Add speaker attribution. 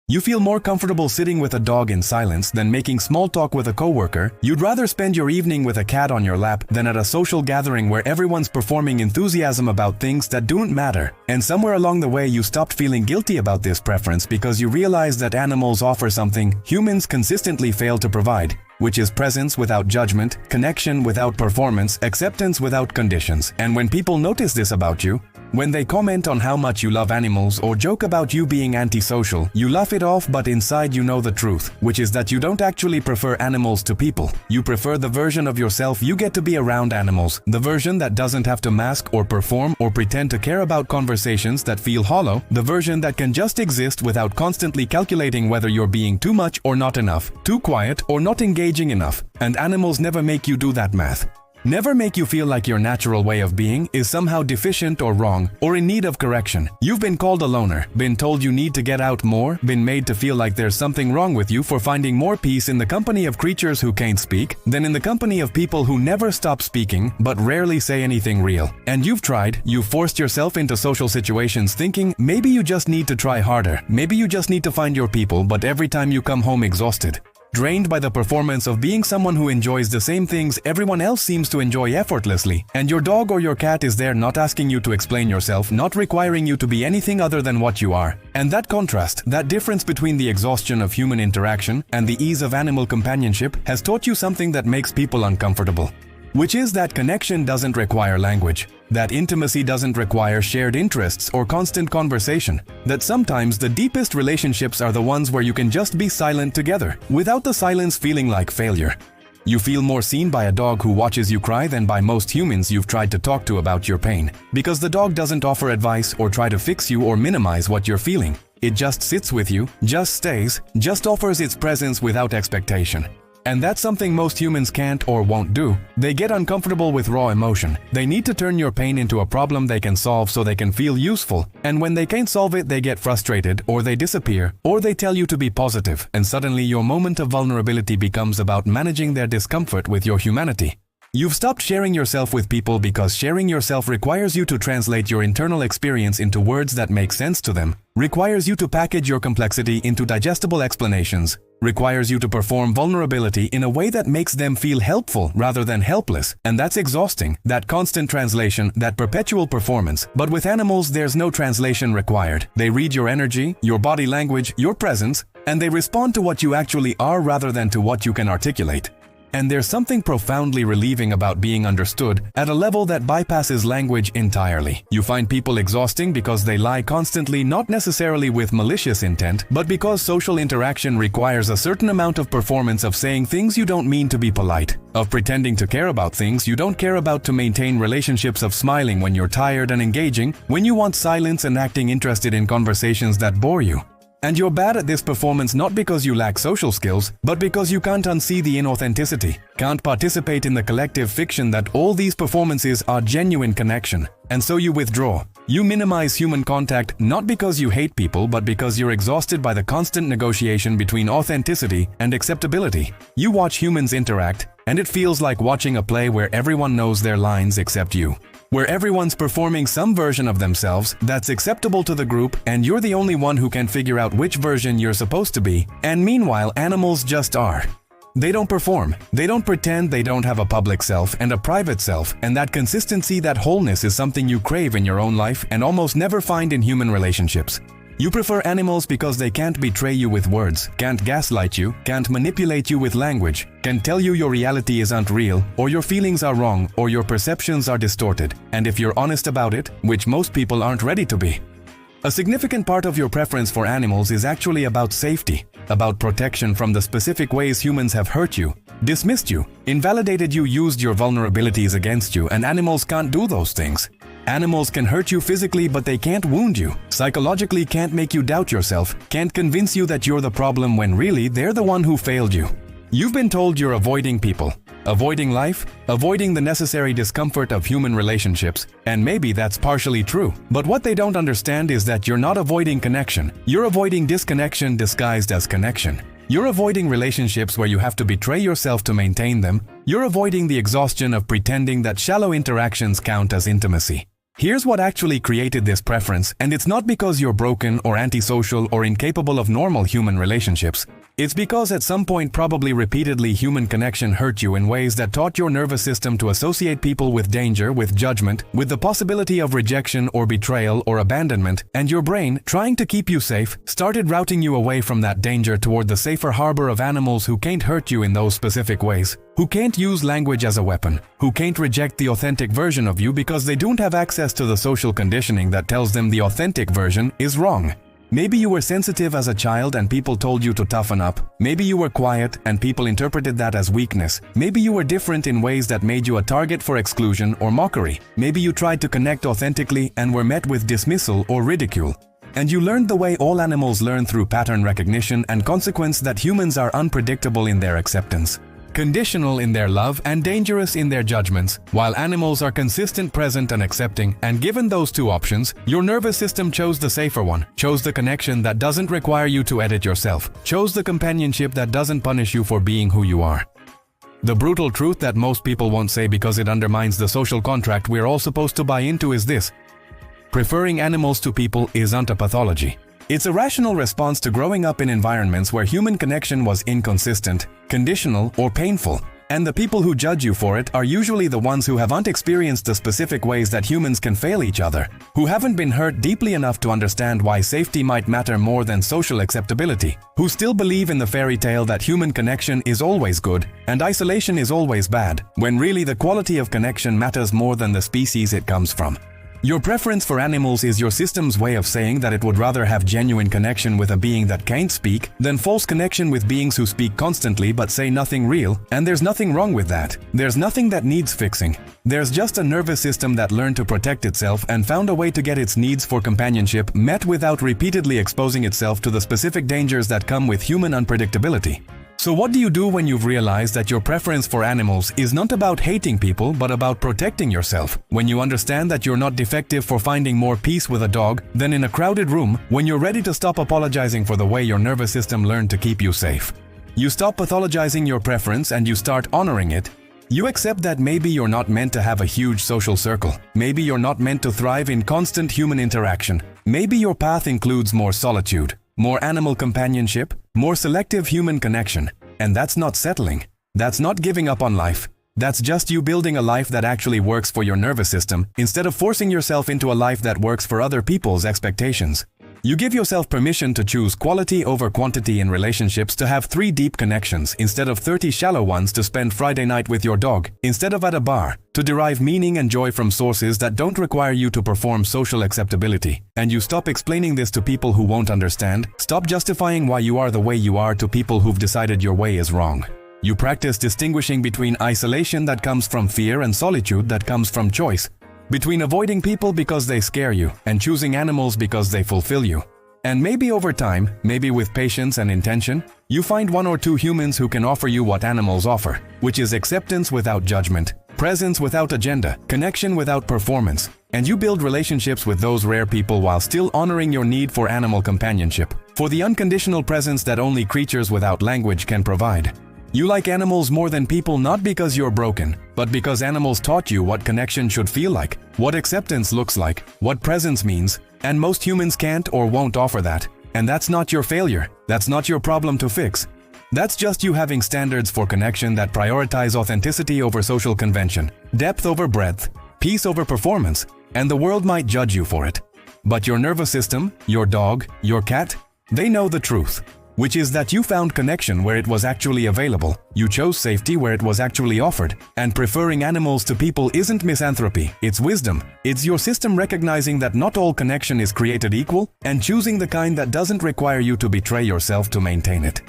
Speaker 1: You feel more comfortable sitting with a dog in silence than making small talk with a coworker. You'd rather spend your evening with a cat on your lap than at a social gathering where everyone's performing enthusiasm about things that don't matter. And somewhere along the way you stopped feeling guilty about this preference because you realized that animals offer something humans consistently fail to provide, which is presence without judgment, connection without performance, acceptance without conditions. And when people notice this about you, when they comment on how much you love animals or joke about you being antisocial, you laugh it off, but inside you know the truth, which is that you don't actually prefer animals to people. You prefer the version of yourself you get to be around animals, the version that doesn't have to mask or perform or pretend to care about conversations that feel hollow, the version that can just exist without constantly calculating whether you're being too much or not enough, too quiet or not engaging enough. And animals never make you do that math. Never make you feel like your natural way of being is somehow deficient or wrong or in need of correction. You've been called a loner, been told you need to get out more, been made to feel like there's something wrong with you for finding more peace in the company of creatures who can't speak than in the company of people who never stop speaking but rarely say anything real. And you've forced yourself into social situations thinking maybe you just need to try harder, maybe you just need to find your people, but every time you come home exhausted, drained by the performance of being someone who enjoys the same things everyone else seems to enjoy effortlessly. And your dog or your cat is there not asking you to explain yourself, not requiring you to be anything other than what you are. And that contrast, that difference between the exhaustion of human interaction and the ease of animal companionship has taught you something that makes people uncomfortable. Which is that connection doesn't require language, that intimacy doesn't require shared interests or constant conversation, that sometimes the deepest relationships are the ones where you can just be silent together, without the silence feeling like failure. You feel more seen by a dog who watches you cry than by most humans you've tried to talk to about your pain, because the dog doesn't offer advice or try to fix you or minimize what you're feeling. It just sits with you, just stays, just offers its presence without expectation. And that's something most humans can't or won't do. They get uncomfortable with raw emotion. They need to turn your pain into a problem they can solve so they can feel useful. And when they can't solve it, they get frustrated, or they disappear, or they tell you to be positive. And suddenly your moment of vulnerability becomes about managing their discomfort with your humanity. You've stopped sharing yourself with people because sharing yourself requires you to translate your internal experience into words that make sense to them, requires you to package your complexity into digestible explanations, requires you to perform vulnerability in a way that makes them feel helpful rather than helpless. And that's exhausting, that constant translation, that perpetual performance. But with animals, there's no translation required. They read your energy, your body language, your presence, and they respond to what you actually are rather than to what you can articulate. And there's something profoundly relieving about being understood at a level that bypasses language entirely. You find people exhausting because they lie constantly, not necessarily with malicious intent, but because social interaction requires a certain amount of performance of saying things you don't mean to be polite, of pretending to care about things you don't care about, to maintain relationships, of smiling when you're tired and engaging when you want silence, and acting interested in conversations that bore you. And you're bad at this performance not because you lack social skills, but because you can't unsee the inauthenticity, can't participate in the collective fiction that all these performances are genuine connection. And so you withdraw. You minimize human contact not because you hate people, but because you're exhausted by the constant negotiation between authenticity and acceptability. You watch humans interact, and it feels like watching a play where everyone knows their lines except you, where everyone's performing some version of themselves that's acceptable to the group, and you're the only one who can figure out which version you're supposed to be. And meanwhile, animals just are. They don't perform. They don't pretend. They don't have a public self and a private self. And that consistency, that wholeness, is something you crave in your own life and almost never find in human relationships. You prefer animals because they can't betray you with words, can't gaslight you, can't manipulate you with language, can tell you your reality isn't real, or your feelings are wrong, or your perceptions are distorted. And if you're honest about it, which most people aren't ready to be, a significant part of your preference for animals is actually about safety, about protection from the specific ways humans have hurt you, dismissed you, invalidated you, used your vulnerabilities against you, and animals can't do those things. Animals can hurt you physically, but they can't wound you. Psychologically, can't make you doubt yourself, can't convince you that you're the problem when really they're the one who failed you. You've been told you're avoiding people, avoiding life, avoiding the necessary discomfort of human relationships, and maybe that's partially true. But what they don't understand is that you're not avoiding connection. You're avoiding disconnection disguised as connection. You're avoiding relationships where you have to betray yourself to maintain them. You're avoiding the exhaustion of pretending that shallow interactions count as intimacy. Here's what actually created this preference, and it's not because you're broken or antisocial or incapable of normal human relationships. It's because at some point, probably repeatedly, human connection hurt you in ways that taught your nervous system to associate people with danger, with judgment, with the possibility of rejection or betrayal or abandonment, and your brain, trying to keep you safe, started routing you away from that danger toward the safer harbor of animals who can't hurt you in those specific ways, who can't use language as a weapon, who can't reject the authentic version of you because they don't have access to the social conditioning that tells them the authentic version is wrong. Maybe you were sensitive as a child and people told you to toughen up. Maybe you were quiet and people interpreted that as weakness. Maybe you were different in ways that made you a target for exclusion or mockery. Maybe you tried to connect authentically and were met with dismissal or ridicule. And you learned the way all animals learn, through pattern recognition and consequence, that humans are unpredictable in their acceptance, conditional in their love, and dangerous in their judgments, while animals are consistent, present, and accepting. And given those two options, your nervous system chose the safer one, chose the connection that doesn't require you to edit yourself, chose the companionship that doesn't punish you for being who you are. The brutal truth that most people won't say because it undermines the social contract we're all supposed to buy into is this: preferring animals to people isn't a pathology. It's a rational response to growing up in environments where human connection was inconsistent, conditional, or painful. And the people who judge you for it are usually the ones who haven't experienced the specific ways that humans can fail each other, who haven't been hurt deeply enough to understand why safety might matter more than social acceptability, who still believe in the fairy tale that human connection is always good and isolation is always bad, when really the quality of connection matters more than the species it comes from. Your preference for animals is your system's way of saying that it would rather have genuine connection with a being that can't speak than false connection with beings who speak constantly but say nothing real, and there's nothing wrong with that. There's nothing that needs fixing. There's just a nervous system that learned to protect itself and found a way to get its needs for companionship met without repeatedly exposing itself to the specific dangers that come with human unpredictability. So what do you do when you've realized that your preference for animals is not about hating people but about protecting yourself? When you understand that you're not defective for finding more peace with a dog than in a crowded room? When you're ready to stop apologizing for the way your nervous system learned to keep you safe? You stop pathologizing your preference and you start honoring it. You accept that maybe you're not meant to have a huge social circle. Maybe you're not meant to thrive in constant human interaction. Maybe your path includes more solitude, more animal companionship, more selective human connection. And that's not settling. That's not giving up on life. That's just you building a life that actually works for your nervous system instead of forcing yourself into a life that works for other people's expectations. You give yourself permission to choose quality over quantity in relationships, to have 3 deep connections instead of 30 shallow ones, to spend Friday night with your dog instead of at a bar, to derive meaning and joy from sources that don't require you to perform social acceptability. And you stop explaining this to people who won't understand. Stop justifying why you are the way you are to people who've decided your way is wrong. You practice distinguishing between isolation that comes from fear and solitude that comes from choice, between avoiding people because they scare you and choosing animals because they fulfill you. And maybe over time, maybe with patience and intention, you find 1 or 2 humans who can offer you what animals offer, which is acceptance without judgment, presence without agenda, connection without performance. And you build relationships with those rare people while still honoring your need for animal companionship, for the unconditional presence that only creatures without language can provide. You like animals more than people, not because you're broken, but because animals taught you what connection should feel like, what acceptance looks like, what presence means, and most humans can't or won't offer that. And that's not your failure. That's not your problem to fix. That's just you having standards for connection that prioritize authenticity over social convention, depth over breadth, peace over performance, and the world might judge you for it. But your nervous system, your dog, your cat, they know the truth, which is that you found connection where it was actually available. You chose safety where it was actually offered. And preferring animals to people isn't misanthropy, it's wisdom. It's your system recognizing that not all connection is created equal and choosing the kind that doesn't require you to betray yourself to maintain it.